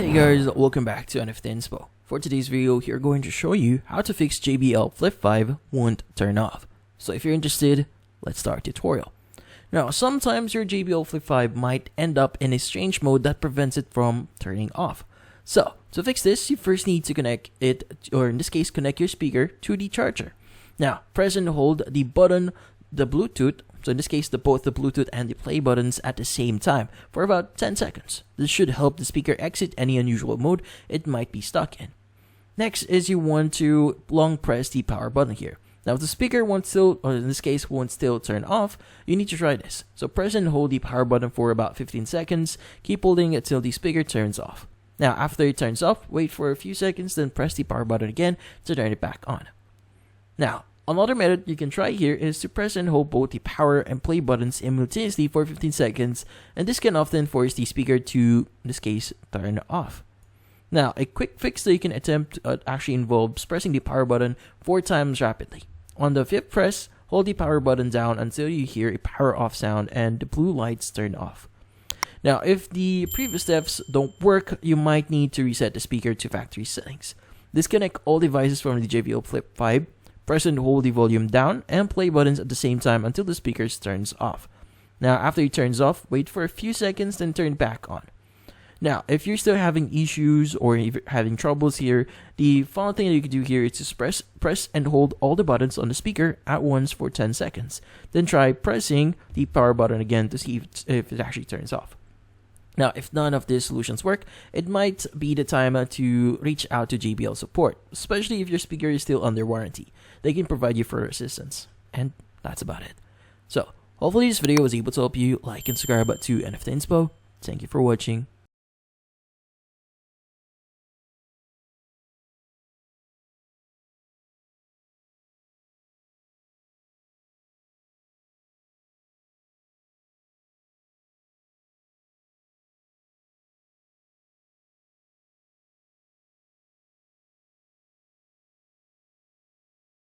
Hey guys, welcome back to NFT Inspo. For today's video, we're going to show you how to fix JBL Flip 5 won't turn off. So if you're interested, let's start the tutorial. Now, sometimes your JBL Flip 5 might end up in a strange mode that prevents it from turning off. So, to fix this, you first need to connect it, or in this case, connect your speaker to the charger. Now, press and hold the button, the Bluetooth, so in this case, both the Bluetooth and the play buttons at the same time for about 10 seconds. This should help the speaker exit any unusual mode it might be stuck in. Next is you want to long press the power button here. Now, if the speaker won't still, or in this case, won't still turn off, you need to try this. So press and hold the power button for about 15 seconds. Keep holding it till the speaker turns off. Now, after it turns off, wait for a few seconds, then press the power button again to turn it back on. Now, another method you can try here is to press and hold both the power and play buttons simultaneously for 15 seconds, and this can often force the speaker to, in this case, turn off. Now, a quick fix that you can attempt actually involves pressing the power button 4 times rapidly. On the 5th press, hold the power button down until you hear a power off sound and the blue lights turn off. Now, if the previous steps don't work, you might need to reset the speaker to factory settings. Disconnect all devices from the JBL Flip 5. Press and hold the volume down and play buttons at the same time until the speaker turns off. Now, after it turns off, wait for a few seconds, then turn back on. Now, if you're still having issues or having troubles here, the final thing that you can do here is to press and hold all the buttons on the speaker at once for 10 seconds. Then try pressing the power button again to see if it actually turns off. Now, if none of these solutions work, it might be the time to reach out to JBL support, especially if your speaker is still under warranty. They can provide you further assistance. And that's about it. So, hopefully this video was able to help you. Like and subscribe to NFT Inspo. Thank you for watching.